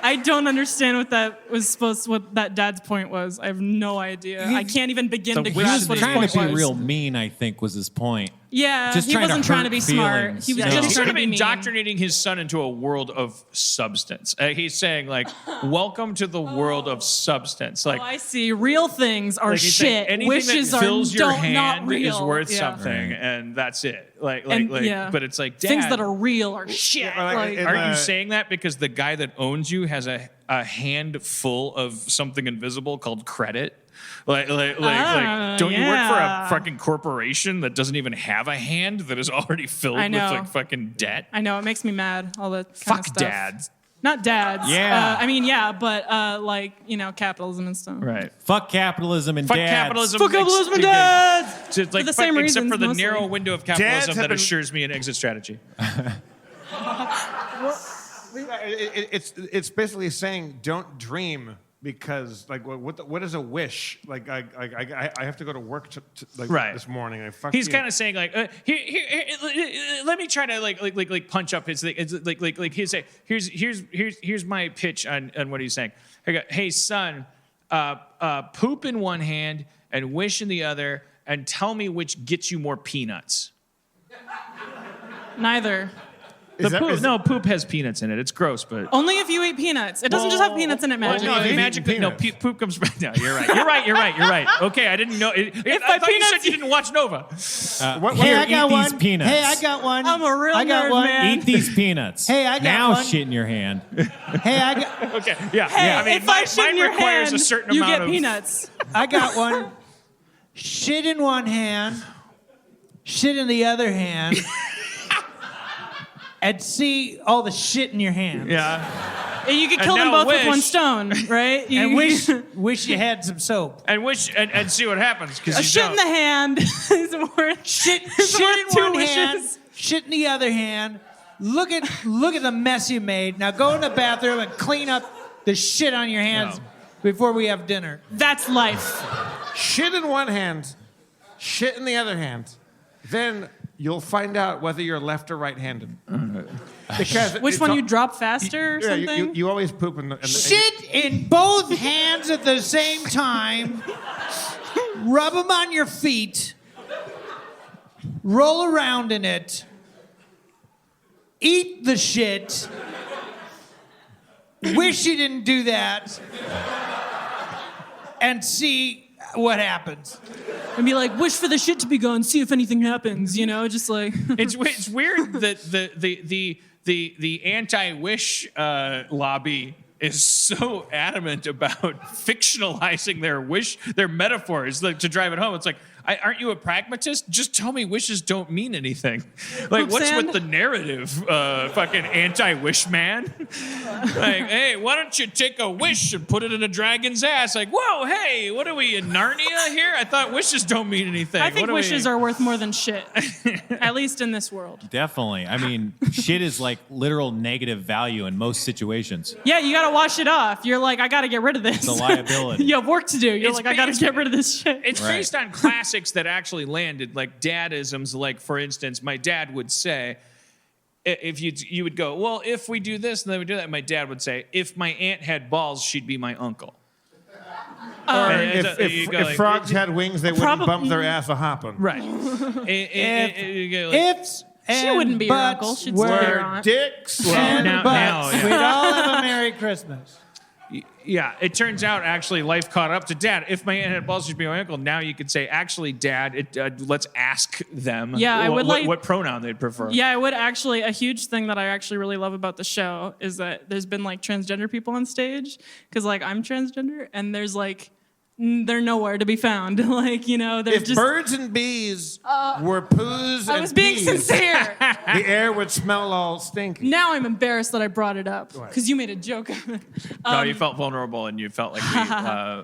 I don't understand what that dad's point was. I have no idea. I can't even begin to grasp what his point was. Trying to be real mean, I think, was his point. Yeah, just he wasn't trying to be smart. feelings. He was just He's trying kind to of be mean. indoctrinating his son into a world of substance. He's saying, like, welcome to the world of substance. Like, I see. Real things are like he's saying, shit. anything Wishes that fills are your not hand real. is worth Yeah. something, and that's it. But it's like, Dad, things that are real are shit. Yeah, like, aren't you saying that because the guy that owns you has a hand full of something invisible called credit? Like, don't you work for a fucking corporation that doesn't even have a hand that is already filled with like fucking debt? I know, it makes me mad. All that kind of Fuck stuff. dads. Not dads. Yeah. I mean, yeah, but like, you know, capitalism and stuff. Right. Fuck capitalism and Fuck dads. capitalism. Fuck capitalism and dads. Just like For the same except reasons, for the mostly. narrow window of capitalism Dads that have been- assures me an exit strategy. It's basically saying don't dream because like what is a wish? Like I have to go to work this morning. He's kind of saying like let me try to like punch up his thing. It's like he'd say here's my pitch on what he's saying. I go, hey son, poop in one hand and wish in the other, and tell me which gets you more peanuts. Neither. Poop has peanuts in it. It's gross, but Only if you eat peanuts. It doesn't just have peanuts in it, Magic. Poop comes back. No, you're right. Okay, I didn't know. I thought you said you didn't watch Nova. I got one. These peanuts. Hey, I got one. I'm a real I got nerd, one. man. Eat these peanuts. Hey, I got now one. shit in your hand. Hey, I got. Okay, yeah. Hey, I mean, if I shit in mine your requires hand, a certain you amount get of peanuts. I got one. Shit in one hand, shit in the other hand, and see all the shit in your hand. Yeah. You could kill them now both with wish. one stone, right? And wish you had some soap. And see what happens because A you shit don't. in the hand is worth Shit worth in two one wishes. hand, shit in the other hand. Look at the mess you made. Now go in the bathroom and clean up the shit on your hands before we have dinner. That's life. shit in one hand, shit in the other hand. Then you'll find out whether you're left or right-handed. Because Which one you drop faster or something? You always poop in the Shit in both hands at the same time. Rub them on your feet. Roll around in it. Eat the shit. Wish you didn't do that. And see what happens. And be like, wish for the shit to be gone, see if anything happens, you know, just like. It's weird that the anti-wish lobby is so adamant about fictionalizing their metaphors to drive it home. It's like, aren't you a pragmatist? Just tell me wishes don't mean anything. Like, Poop what's sand? with the narrative, fucking anti-wish man? Like, hey, why don't you take a wish and put it in a dragon's ass? Like, whoa, hey, what are we in Narnia here? I thought wishes don't mean anything. I think wishes are worth more than shit. At least in this world. Definitely. I mean, shit is like literal negative value in most situations. Yeah, you gotta wash it off. You're like, I gotta get rid of this. It's a liability. You have work to do. You're It's like, I gotta based- get rid of this shit. It's Right. based on classics that actually landed, like dadisms. Like, for instance, my dad would say, if you would go, well, if we do this and then we do that, my dad would say, if my aunt had balls, she'd be my uncle. If frogs had wings, they wouldn't bump their ass a hopping. Right. Ifs and She wouldn't be your buts uncle. She'd still be your were aunt. Dicks. and now- butts. now, yeah. We'd all have a Merry Christmas. Yeah, it turns out actually life caught up to Dad. If my aunt had balls, she'd be my uncle. Now you could say, actually, Dad, let's ask them Yeah, I would like- what pronoun they'd prefer. Yeah, I would actually. A huge thing that I actually really love about the show is that there's been like transgender people on stage because like I'm transgender and there's like they're nowhere to be found. Like, you know, they're If just. birds and bees were poos I and was being peas, sincere. the air would smell all stinky. Now I'm embarrassed that I brought it up because you made a joke of it. No, you felt vulnerable and you felt like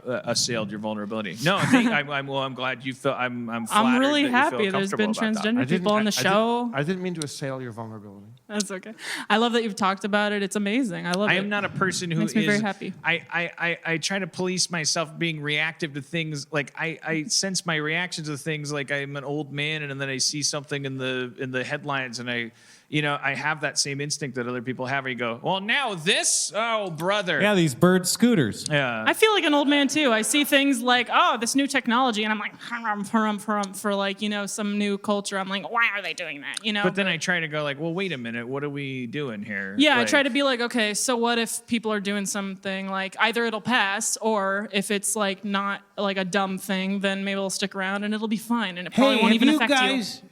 we assailed your vulnerability. No, I'm glad you felt. I'm flattered I'm really that you happy. feel There's been comfortable about that. transgender people on the show. I didn't mean to assail your vulnerability. That's okay. I love that you've talked about it. It's amazing. I love it. I am not a person who Makes me is. very happy. I try to police myself being reactive to things. Like I sense my reactions to things. Like I'm an old man, and then I see something in the headlines, and I I have that same instinct that other people have. Where you go, well, now this, oh brother. Yeah, these bird scooters. Yeah. I feel like an old man too. I see things like, oh, this new technology, and I'm like, for like, some new culture. I'm like, why are they doing that? But then I try to go like, well, wait a minute, what are we doing here? Yeah, I Like, try to be like, okay, so what if people are doing something like either it'll pass, or if it's like not like a dumb thing, then maybe it'll stick around and it'll be fine, and it probably Hey, won't have even you affect guys